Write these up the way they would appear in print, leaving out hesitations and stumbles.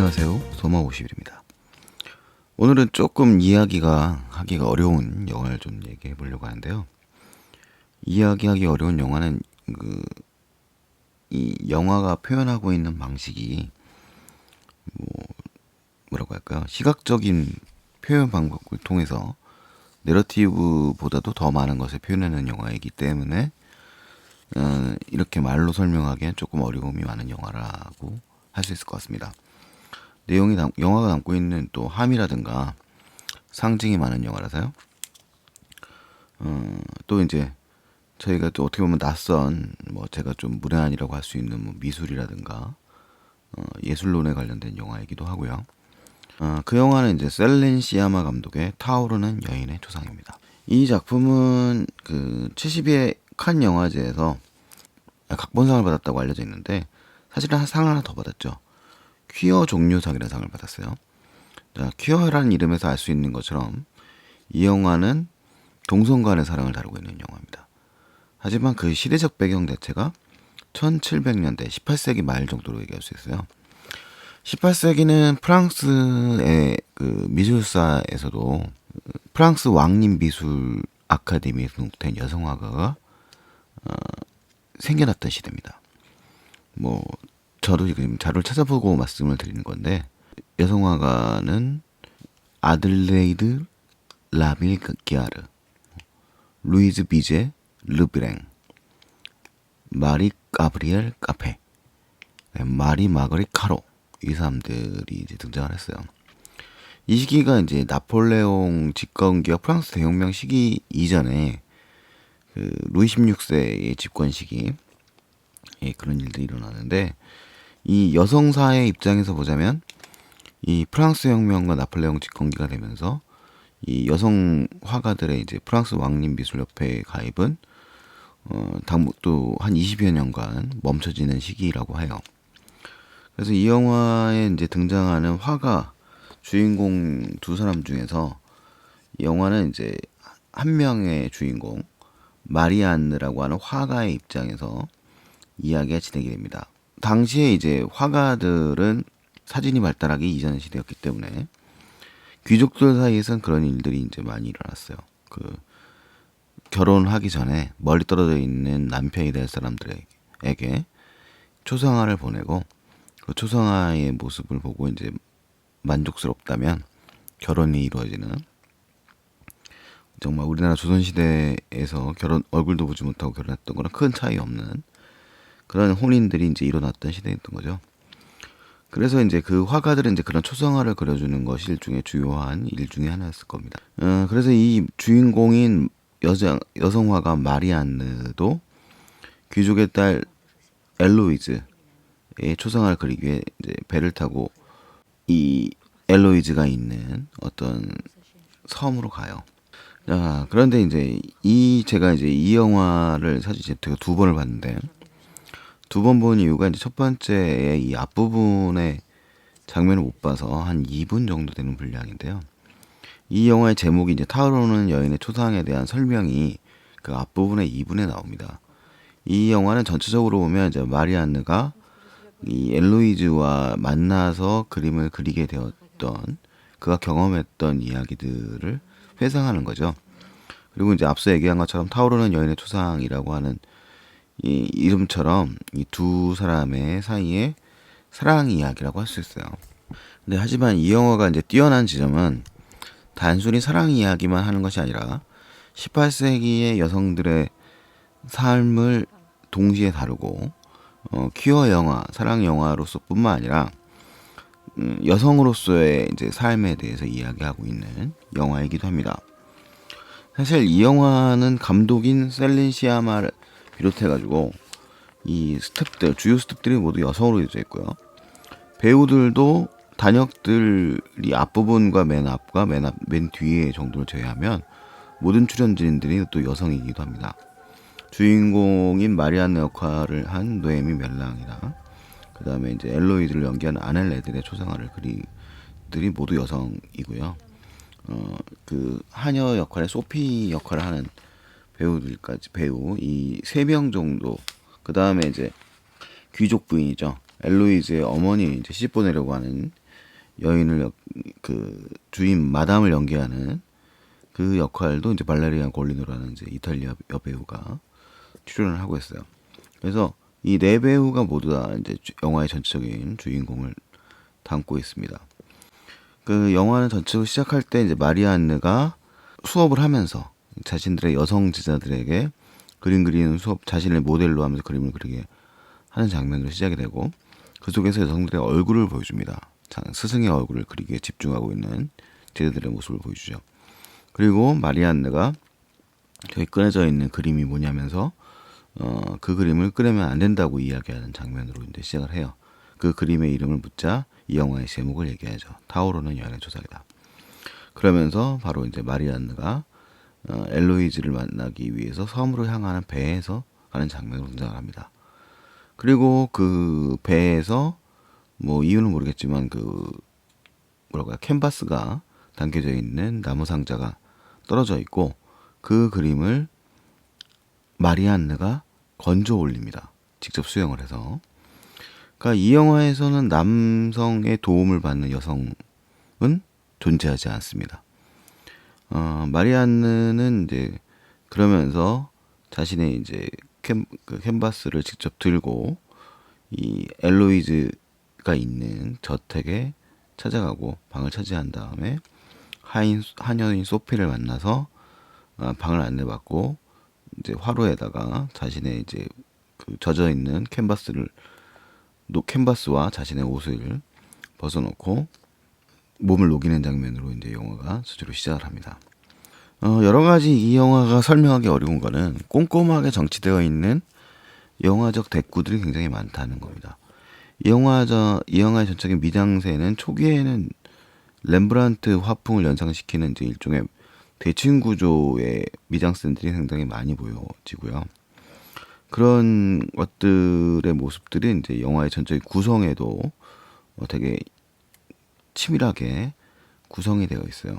안녕하세요. 소마50일입니다. 오늘은 조금 이야기가 하기가 어려운 영화를 좀 얘기해 보려고 하는데요. 이야기하기 어려운 영화는 이 영화가 표현하고 있는 방식이 뭐라고 할까요? 시각적인 표현 방법을 통해서 내러티브보다도 더 많은 것을 표현하는 영화이기 때문에 이렇게 말로 설명하기엔 조금 어려움이 많은 영화라고 할 수 있을 것 같습니다. 영화가 담고 있는 또 함이라든가 상징이 많은 영화라서요. 또 이제 저희가 또 어떻게 보면 낯선 제가 좀 문외한이라고 할 수 있는 미술이라든가 예술론에 관련된 영화이기도 하고요. 그 영화는 이제 셀린 시아마 감독의 타오르는 여인의 초상입니다. 이 작품은 그 72회 칸 영화제에서 각본상을 받았다고 알려져 있는데 사실은 상 하나 더 받았죠. 퀴어 종려상이라는 상을 받았어요. 자, 퀴어라는 이름에서 알 수 있는 것처럼 이 영화는 동성 간의 사랑을 다루고 있는 영화입니다. 하지만 그 시대적 배경 자체가 1700년대 18세기 말 정도로 얘기할 수 있어요. 18세기는 프랑스의 그 미술사에서도 프랑스 왕립 미술 아카데미에서 등록된 여성 화가가 생겨났던 시대입니다. 저도 지금 자료를 찾아보고 말씀을 드리는 건데 여성 화가는 아들레이드 라빌기아르, 루이즈 비제 르브랭, 마리 가브리엘 카페, 마리 마거리 카로, 이 사람들이 이제 등장을 했어요. 이 시기가 이제 나폴레옹 집권기와 프랑스 대혁명 시기 이전에 그 루이 16세의 집권 시기 그런 일들이 일어나는데, 이 여성사의 입장에서 보자면 이 프랑스 혁명과 나폴레옹 집권기가 되면서 이 여성 화가들의 이제 프랑스 왕립미술협회에 가입은 또 한 20여 년간 멈춰지는 시기라고 해요. 그래서 이 영화에 이제 등장하는 화가 주인공 두 사람 중에서 이 영화는 이제 한 명의 주인공 마리안느라고 하는 화가의 입장에서 이야기가 진행이 됩니다. 당시에 이제 화가들은 사진이 발달하기 이전 시대였기 때문에 귀족들 사이에선 그런 일들이 이제 많이 일어났어요. 그 결혼하기 전에 멀리 떨어져 있는 남편이 될 사람들에게 초상화를 보내고 그 초상화의 모습을 보고 이제 만족스럽다면 결혼이 이루어지는, 정말 우리나라 조선시대에서 얼굴도 보지 못하고 결혼했던 거랑 큰 차이 없는 그런 혼인들이 이제 일어났던 시대였던 거죠. 그래서 이제 그 화가들은 이제 그런 초상화를 그려주는 것이 일종의 주요한 일 중에 하나였을 겁니다. 그래서 이 주인공인 여성 화가 마리안느도 귀족의 딸 엘로이즈의 초상화를 그리기 위해 이제 배를 타고 이 엘로이즈가 있는 어떤 섬으로 가요. 자, 그런데 이제 제가 이제 이 영화를 사실 제가 두 번을 봤는데, 두 번 본 이유가 이제 첫 번째에 이 앞부분의 장면을 못 봐서 한 2분 정도 되는 분량인데요. 이 영화의 제목이 이제 타오르는 여인의 초상에 대한 설명이 그 앞부분의 2분에 나옵니다. 이 영화는 전체적으로 보면 이제 마리안느가 이 엘로이즈와 만나서 그림을 그리게 되었던, 그가 경험했던 이야기들을 회상하는 거죠. 그리고 이제 앞서 얘기한 것처럼 타오르는 여인의 초상이라고 하는 이 이름처럼 이 두 사람의 사이의 사랑 이야기라고 할 수 있어요. 근데 하지만 이 영화가 이제 뛰어난 지점은 단순히 사랑 이야기만 하는 것이 아니라 18세기의 여성들의 삶을 동시에 다루고 퀴어 영화, 사랑 영화로서뿐만 아니라 여성으로서의 이제 삶에 대해서 이야기하고 있는 영화이기도 합니다. 사실 이 영화는 감독인 셀린 시아마를 비롯해가지고 이 주요 스태프들이 모두 여성으로 되어 있고요. 배우들도 단역들이 앞부분과 맨 앞과 맨 뒤에 정도를 제외하면 모든 출연진들이 또 여성이기도 합니다. 주인공인 마리안느 역할을 한 노에미 멜랑이나 그 다음에 이제 엘로이드를 연기한 아넬 레들의 초상화를 그리들이 모두 여성이고요. 그 하녀 역할의 소피 역할을 하는 배우 이 3명 정도, 그 다음에 이제 귀족 부인이죠. 엘로이즈의 어머니 이제 시집 보내려고 하는 여인을 그 주인 마담을 연기하는 그 역할도 이제 발레리아 골리노라는 이제 이탈리아 여배우가 출연을 하고 있어요. 그래서 이 네 배우가 모두 다 이제 영화의 전체적인 주인공을 담고 있습니다. 그 영화는 전체적으로 시작할 때 이제 마리안느가 수업을 하면서 자신들의 여성 제자들에게 그림 그리는 수업, 자신을 모델로 하면서 그림을 그리게 하는 장면으로 시작이 되고, 그 속에서 여성들의 얼굴을 보여줍니다. 스승의 얼굴을 그리기에 집중하고 있는 제자들의 모습을 보여주죠. 그리고 마리안느가 저기 꺼내져 있는 그림이 뭐냐면서 그 그림을 꺼내면 안 된다고 이야기하는 장면으로 이제 시작을 해요. 그 그림의 이름을 묻자 이 영화의 제목을 얘기하죠. 타오르는 여인의 조상이다. 그러면서 바로 이제 마리안느가 엘로이즈를 만나기 위해서 섬으로 향하는 배에서 가는 장면으로 등장을 합니다. 그리고 그 배에서 뭐 이유는 모르겠지만 그 뭐랄까요, 캔버스가 담겨져 있는 나무 상자가 떨어져 있고, 그 그림을 마리안느가 건져 올립니다. 직접 수영을 해서. 그러니까 이 영화에서는 남성의 도움을 받는 여성은 존재하지 않습니다. 마리안느는 이제 그러면서 자신의 이제 그 캔버스를 직접 들고 이 엘로이즈가 있는 저택에 찾아가고 방을 차지한 다음에 하녀인 소피를 만나서 방을 안내받고 이제 화로에다가 자신의 이제 그 젖어 있는 캔버스와 자신의 옷을 벗어놓고 몸을 녹이는 장면으로 이제 영화가 수주로 시작을 합니다. 여러 가지 이 영화가 설명하기 어려운 거는 꼼꼼하게 정치되어 있는 영화적 대꾸들이 굉장히 많다는 겁니다. 이 영화의 전적인 미장세는 초기에는 렘브란트 화풍을 연상시키는 이제 일종의 대칭 구조의 미장센들이 상당히 많이 보여지고요. 그런 것들의 모습들이 이제 영화의 전적인 구성에도 되게 치밀하게 구성이 되어 있어요.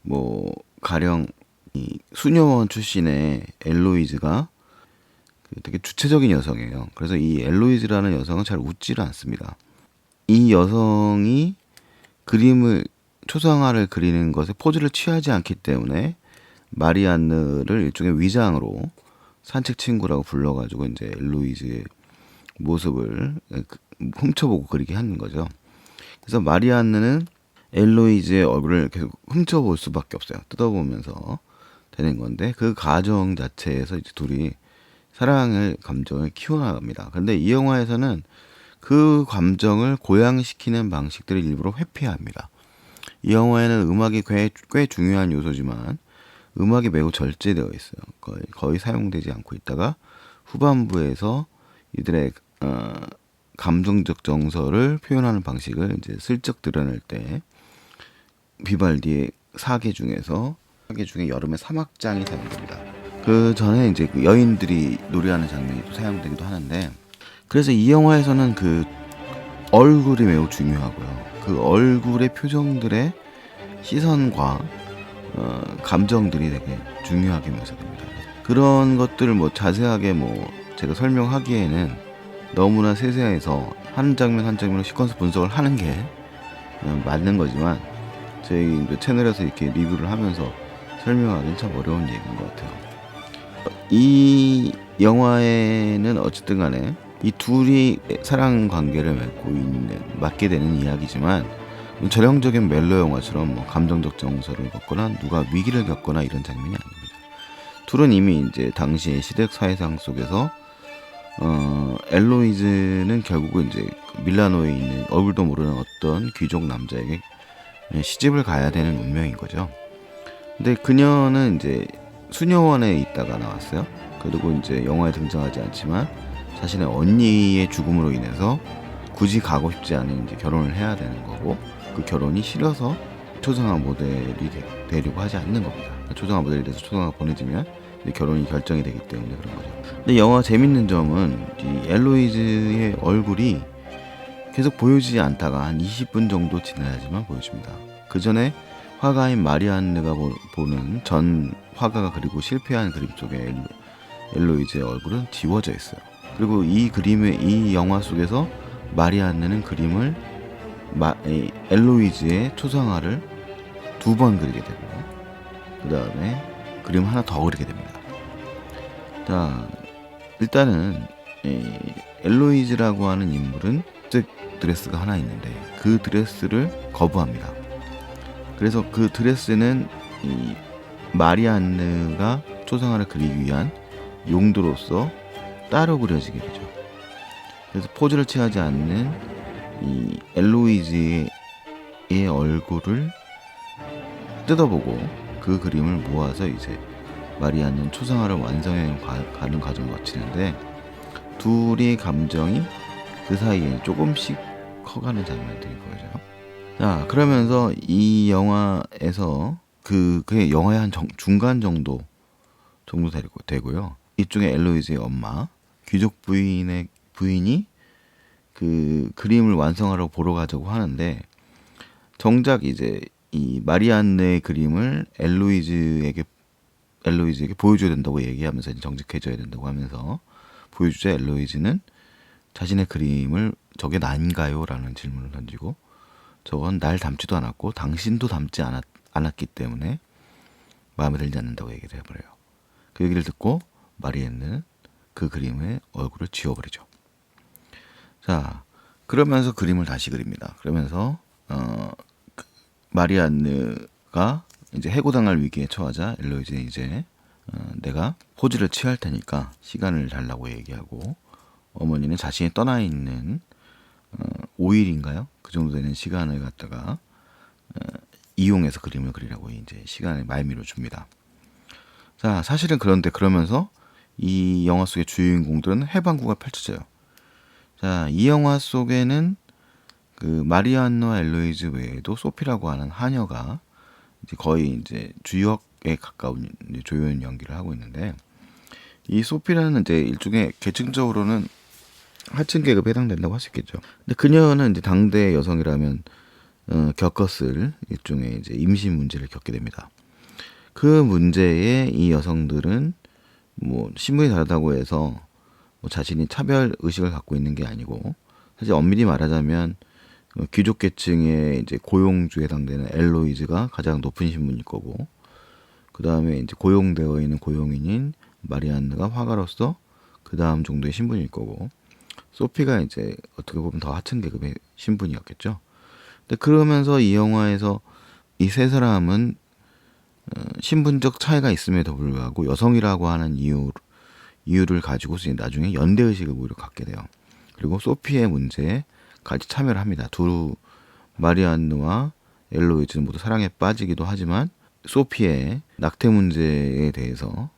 뭐 가령 이 수녀원 출신의 엘로이즈가 되게 주체적인 여성이에요. 그래서 이 엘로이즈라는 여성은 잘 웃지를 않습니다. 이 여성이 초상화를 그리는 것에 포즈를 취하지 않기 때문에 마리안느를 일종의 위장으로 산책 친구라고 불러가지고 이제 엘로이즈의 모습을 훔쳐보고 그리게 하는 거죠. 그래서 마리안느는 엘로이즈의 얼굴을 계속 훔쳐볼 수밖에 없어요. 뜯어보면서 되는 건데, 그 과정 자체에서 이제 둘이 감정을 키워나갑니다. 근데 이 영화에서는 그 감정을 고양시키는 방식들을 일부러 회피합니다. 이 영화에는 음악이 꽤 중요한 요소지만 음악이 매우 절제되어 있어요. 거의 사용되지 않고 있다가 후반부에서 이들의 감정적 정서를 표현하는 방식을 이제 슬쩍 드러낼 때 비발디의 사계 중에 여름의 사막장이 사용됩니다. 그 전에 이제 그 여인들이 노래하는 장면이 또 사용되기도 하는데, 그래서 이 영화에서는 그 얼굴이 매우 중요하고요. 그 얼굴의 표정들의 시선과 감정들이 되게 중요하게 묘사됩니다. 그런 것들을 뭐 자세하게 제가 설명하기에는 너무나 세세해서 한 장면 한 장면으로 시퀀스 분석을 하는 게 맞는 거지만, 저희 채널에서 이렇게 리뷰를 하면서 설명하기는 참 어려운 얘기인 것 같아요. 이 영화에는 어쨌든 간에 이 둘이 사랑 관계를 맡게 되는 이야기지만, 전형적인 멜로 영화처럼 감정적 정서를 겪거나 누가 위기를 겪거나 이런 장면이 아닙니다. 둘은 이미 이제 당시의 시댁 사회상 속에서 엘로이즈는 결국은 이제 밀라노에 있는 얼굴도 모르는 어떤 귀족 남자에게 시집을 가야 되는 운명인 거죠. 근데 그녀는 이제 수녀원에 있다가 나왔어요. 그리고 이제 영화에 등장하지 않지만 자신의 언니의 죽음으로 인해서 굳이 가고 싶지 않은 이제 결혼을 해야 되는 거고, 그 결혼이 싫어서 초상화 모델이 되려고 하지 않는 겁니다. 초상화 모델이 돼서 초상화 보내주면 결혼이 결정이 되기 때문에 그런 거죠. 근데 영화 재밌는 점은 이 엘로이즈의 얼굴이 계속 보여지지 않다가 한 20분 정도 지나야지만 보여집니다. 그 전에 화가인 마리안느가 보는 전 화가가 그리고 실패한 그림 속에 엘로이즈의 얼굴은 지워져 있어요. 그리고 이 영화 속에서 마리안느는 그림을 이 엘로이즈의 초상화를 2번 그리게 되고, 그 다음에 그림 하나 더 그리게 됩니다. 자, 일단은 엘로이즈라고 하는 인물은 드레스가 하나 있는데 그 드레스를 거부합니다. 그래서 그 드레스는 이 마리안느가 초상화를 그리기 위한 용도로서 따로 그려지게 되죠. 그래서 포즈를 취하지 않는 이 엘로이즈의 얼굴을 뜯어보고 그 그림을 모아서 이제 마리안는 초상화를 완성해 가는 과정을 거치는데, 둘의 감정이 그 사이에 조금씩 커가는 장면들이 보여져요. 자, 그러면서 이 영화에서 그게 영화의 한 중간 정도 되고요. 이쪽에 엘로이즈의 엄마, 귀족 부인이 그 그림을 완성하러 보러 가자고 하는데, 정작 이제 이 마리안느의 그림을 엘로이즈에게 보여줘야 된다고 얘기하면서, 정직해져야 된다고 하면서 보여주자 엘로이즈는 자신의 그림을 저게 난가요? 라는 질문을 던지고, 저건 날 닮지도 않았고 당신도 닮지 않았기 때문에 마음에 들지 않는다고 얘기를 해버려요. 그 얘기를 듣고 마리안느는 그 그림의 얼굴을 지워버리죠. 자, 그러면서 그림을 다시 그립니다. 그러면서 마리안느가 이제 해고당할 위기에 처하자 엘로이즈는 이제 내가 포즈를 취할 테니까 시간을 달라고 얘기하고, 어머니는 자신이 떠나 있는 5일인가요? 그 정도 되는 시간을 갖다가 이용해서 그림을 그리라고 이제 시간을 말미로 줍니다. 자, 사실은 그런데 그러면서 이 영화 속의 주인공들은 해방구가 펼쳐져요. 자, 이 영화 속에는 그 마리안느와 엘로이즈 외에도 소피라고 하는 하녀가 이제 거의 이제 주역에 가까운 이제 조연 연기를 하고 있는데, 이 소피라는 이제 일종의 계층적으로는 하층 계급에 해당된다고 할 수 있겠죠. 근데 그녀는 이제 당대 여성이라면 겪었을 일종의 이제 임신 문제를 겪게 됩니다. 그 문제에 이 여성들은 뭐 신분이 다르다고 해서 뭐 자신이 차별 의식을 갖고 있는 게 아니고, 사실 엄밀히 말하자면 귀족 계층의 이제 고용주에 해당되는 엘로이즈가 가장 높은 신분일 거고, 그 다음에 이제 고용되어 있는 고용인인 마리안느가 화가로서 그 다음 정도의 신분일 거고, 소피가 이제 어떻게 보면 더 하층 계급의 신분이었겠죠. 근데 그러면서 이 영화에서 이 세 사람은 신분적 차이가 있음에도 불구하고 여성이라고 하는 이유를 가지고서 나중에 연대의식을 오히려 갖게 돼요. 그리고 소피의 문제에 같이 참여를 합니다. 마리안느와 엘로이즈는 모두 사랑에 빠지기도 하지만, 소피의 낙태 문제에 대해서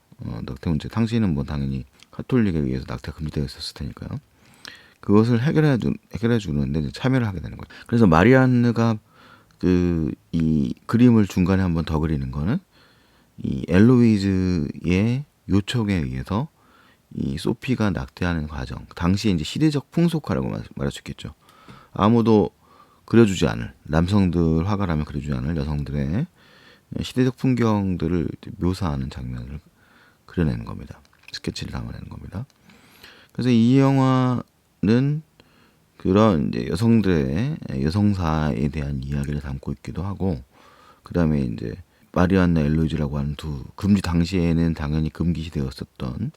당신은 뭐 당연히 카톨릭에 의해서 낙태가 금지되어 있었을 테니까요. 그것을 해결해 주는데 참여를 하게 되는 거죠. 그래서 마리안느가 이 그림을 중간에 한번 더 그리는 거는 이 엘로이즈의 요청에 의해서 이 소피가 낙태하는 과정, 당시에 이제 시대적 풍속화라고 말할 수 있겠죠. 아무도 그려주지 않을, 남성들 화가라면 그려주지 않을 여성들의 시대적 풍경들을 묘사하는 장면을 그려내는 겁니다. 스케치를 담아내는 겁니다. 그래서 이 영화는 그런 이제 여성들의 여성사에 대한 이야기를 담고 있기도 하고, 그 다음에 이제 마리안느 엘로이즈라고 하는 당시에는 당연히 금기시되었었던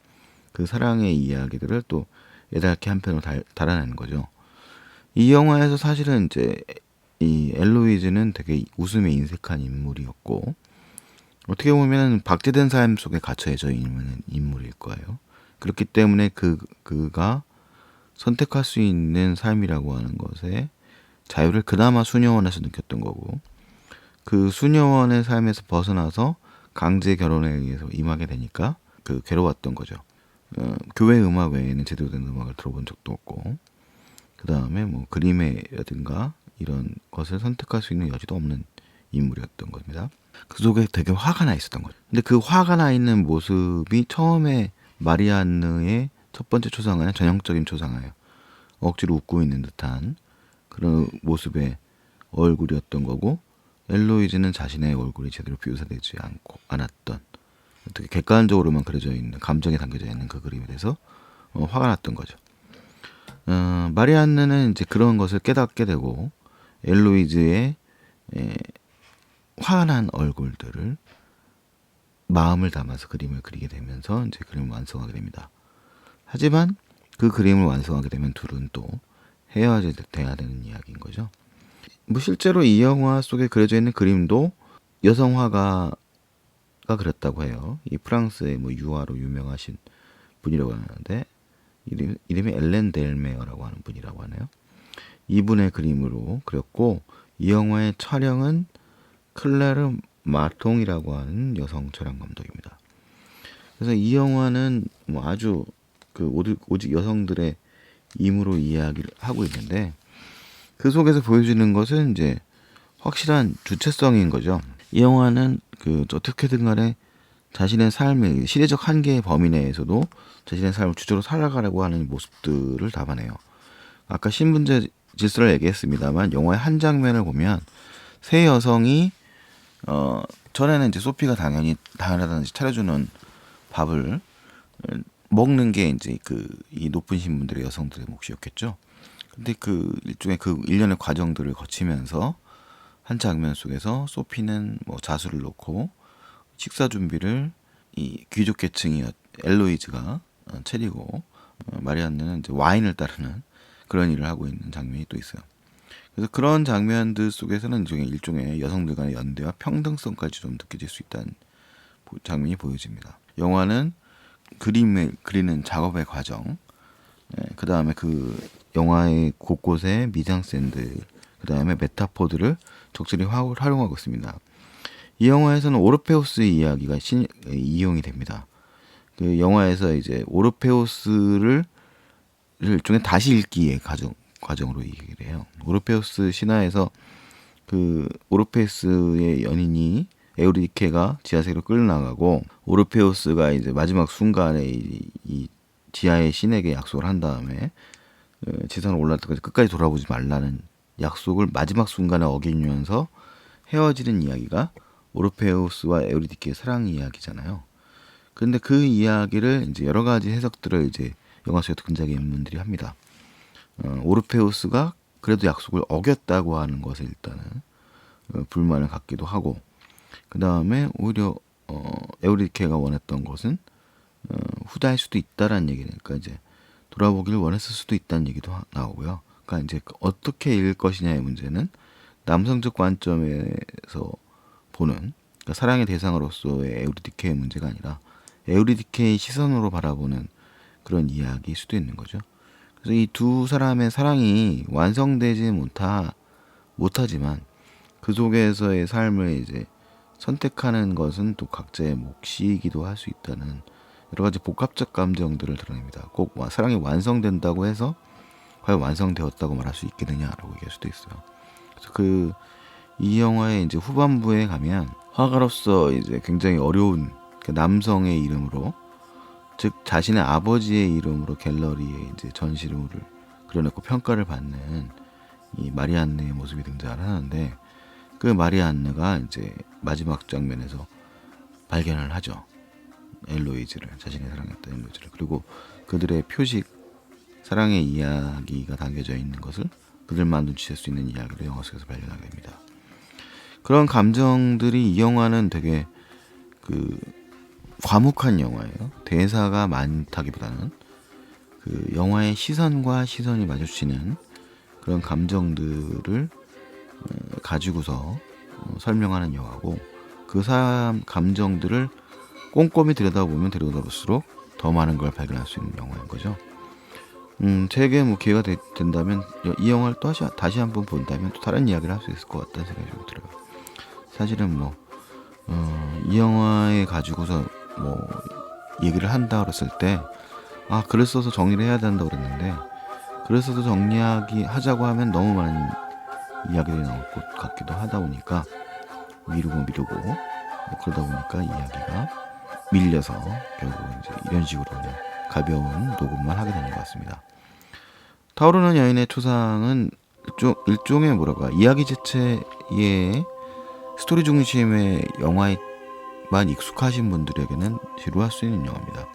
그 사랑의 이야기들을 또 애달게 한편으로 달아내는 거죠. 이 영화에서 사실은 이제 이 엘로이즈는 되게 웃음에 인색한 인물이었고, 어떻게 보면 박제된 삶 속에 갇혀져 있는 인물일 거예요. 그렇기 때문에 그가 선택할 수 있는 삶이라고 하는 것에 자유를 그나마 수녀원에서 느꼈던 거고, 그 수녀원의 삶에서 벗어나서 강제 결혼에 의해서 임하게 되니까 괴로웠던 거죠. 교회 음악 외에는 제대로 된 음악을 들어본 적도 없고, 그 다음에 뭐 그림이라든가 이런 것을 선택할 수 있는 여지도 없는 인물이었던 겁니다. 그 속에 되게 화가 나 있었던 거죠. 근데 그 화가 나 있는 모습이 처음에 마리안느의 첫 번째 초상화는 전형적인 초상화예요. 억지로 웃고 있는 듯한 그런 모습의 얼굴이었던 거고, 엘로이즈는 자신의 얼굴이 제대로 묘사되지 않았던, 어떻게 객관적으로만 그려져 있는, 감정이 담겨져 있는 그 그림에 대해서 화가 났던 거죠. 마리안느는 이제 그런 것을 깨닫게 되고, 엘로이즈의 화난 얼굴들을 마음을 담아서 그림을 그리게 되면서 이제 그림을 완성하게 됩니다. 하지만 그 그림을 완성하게 되면 둘은 또 헤어져야 되는 이야기인 거죠. 뭐 실제로 이 영화 속에 그려져 있는 그림도 여성 화가가 그렸다고 해요. 이 프랑스의 뭐 유화로 유명하신 분이라고 하는데 이름이 엘렌 델메어라고 하는 분이라고 하네요. 이분의 그림으로 그렸고 이 영화의 촬영은 클레르 마통이라고 하는 여성 촬영 감독입니다. 그래서 이 영화는 뭐 아주 오직 여성들의 임으로 이야기를 하고 있는데 그 속에서 보여주는 것은 이제 확실한 주체성인 거죠. 이 영화는 어떻게든 간에 자신의 삶의 시대적 한계의 범위 내에서도 자신의 삶을 주제로 살아가려고 하는 모습들을 담아내요. 아까 신분제 질서를 얘기했습니다만 영화의 한 장면을 보면 세 여성이 전에는 이제 소피가 당연하다든지 차려주는 밥을 먹는 게 이제 이 높은 신분들의 여성들의 몫이었겠죠. 근데 일종의 일련의 과정들을 거치면서 한 장면 속에서 소피는 뭐 자수를 놓고 식사 준비를 이 귀족 계층이 엘로이즈가 차리고 마리안느는 이제 와인을 따르는 그런 일을 하고 있는 장면이 또 있어요. 그래서 그런 장면들 속에서는 일종의 여성들 간의 연대와 평등성까지 좀 느껴질 수 있다는 장면이 보여집니다. 영화는 그림을 그리는 작업의 과정, 그 다음에 영화의 곳곳에 미장센들, 그 다음에 메타포들을 적절히 활용하고 있습니다. 이 영화에서는 오르페우스의 이야기가 이용이 됩니다. 그 영화에서 이제 오르페우스를 일종의 다시 읽기의 과정으로 얘기를 해요. 오르페우스 신화에서 오르페우스의 연인이 에우리디케가 지하세계로 끌려나가고 오르페우스가 이제 마지막 순간에 이 지하의 신에게 약속을 한 다음에 지상으로 올라갈 때까지 끝까지 돌아보지 말라는 약속을 마지막 순간에 어기면서 헤어지는 이야기가 오르페우스와 에우리디케의 사랑 이야기잖아요. 그런데 그 이야기를 이제 여러 가지 해석들을 이제 영화 속에서 근자기 인물들이 합니다. 오르페우스가 그래도 약속을 어겼다고 하는 것에 일단은 불만을 갖기도 하고, 그 다음에 오히려 에우리디케가 원했던 것은 후자일 수도 있다라는 얘기니까 이제 돌아보기를 원했을 수도 있다는 얘기도 나오고요. 그러니까 이제 어떻게 읽을 것이냐의 문제는 남성적 관점에서 보는, 그러니까 사랑의 대상으로서의 에우리디케의 문제가 아니라 에우리디케의 시선으로 바라보는 그런 이야기일 수도 있는 거죠. 그래서 이 두 사람의 사랑이 완성되지 못하지만 그 속에서의 삶을 이제 선택하는 것은 또 각자의 몫이기도 할 수 있다는 여러 가지 복합적 감정들을 드러냅니다. 꼭 사랑이 완성된다고 해서 과연 완성되었다고 말할 수 있겠느냐라고 얘기할 수도 있어요. 그래서 이 영화의 이제 후반부에 가면 화가로서 이제 굉장히 어려운 남성의 이름으로, 즉 자신의 아버지의 이름으로 갤러리에 이제 전시를 그려놓고 평가를 받는 이 마리안느의 모습이 등장을 하는데, 그 마리안느가 이제 마지막 장면에서 발견을 하죠. 엘로이즈를, 자신의 사랑했던 엘로이즈를. 그리고 그들의 표식, 사랑의 이야기가 담겨져 있는 것을 그들만 눈치챌 수 있는 이야기를 영화 속에서 발견하게 됩니다. 그런 감정들이 이 영화는 되게 과묵한 영화예요. 대사가 많다기보다는 영화의 시선과 시선이 마주치는 그런 감정들을 가지고서 설명하는 영화고, 그 사람 감정들을 꼼꼼히 들여다보면 들여다볼수록 더 많은 걸 발견할 수 있는 영화인 거죠. 제게 뭐 기회가 된다면 이 영화를 또 다시 한번 본다면 또 다른 이야기를 할 수 있을 것 같다는 생각이 좀 들어요. 사실은 이 영화에 가지고서 얘기를 한다 그랬을 때 글을 써서 정리를 해야 된다고 그랬는데, 글을 써서 하자고 하면 너무 많은 이야기들이 나올 것 같기도 하다 보니까 미루고 그러다 보니까 이야기가 밀려서 결국 이제 이런 식으로 그냥 가벼운 녹음만 하게 되는 것 같습니다. 타오르는 여인의 초상은 일종의 이야기 자체의 스토리 중심의 영화에만 익숙하신 분들에게는 지루할 수 있는 영화입니다.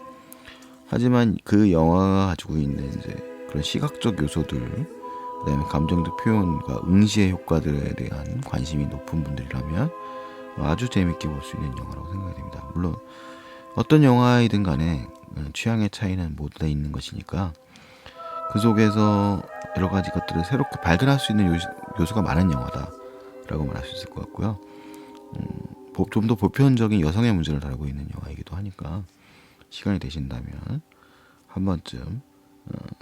하지만 그 영화가 가지고 있는 이제 그런 시각적 요소들, 그다음에 감정적 표현과 응시의 효과들에 대한 관심이 높은 분들이라면 아주 재밌게 볼 수 있는 영화라고 생각이 됩니다. 물론 어떤 영화이든 간에 취향의 차이는 모두 다 있는 것이니까 그 속에서 여러 가지 것들을 새롭게 발견할 수 있는 요소가 많은 영화다라고 말할 수 있을 것 같고요. 좀 더 보편적인 여성의 문제를 다루고 있는 영화이기도 하니까 시간이 되신다면 한 번쯤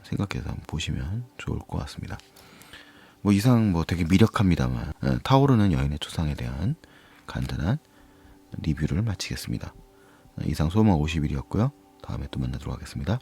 생각해서 한번 보시면 좋을 것 같습니다. 뭐 이상 뭐 되게 미력합니다만 타오르는 여인의 초상에 대한 간단한 리뷰를 마치겠습니다. 이상 소마 50일이었고요. 다음에 또 만나도록 하겠습니다.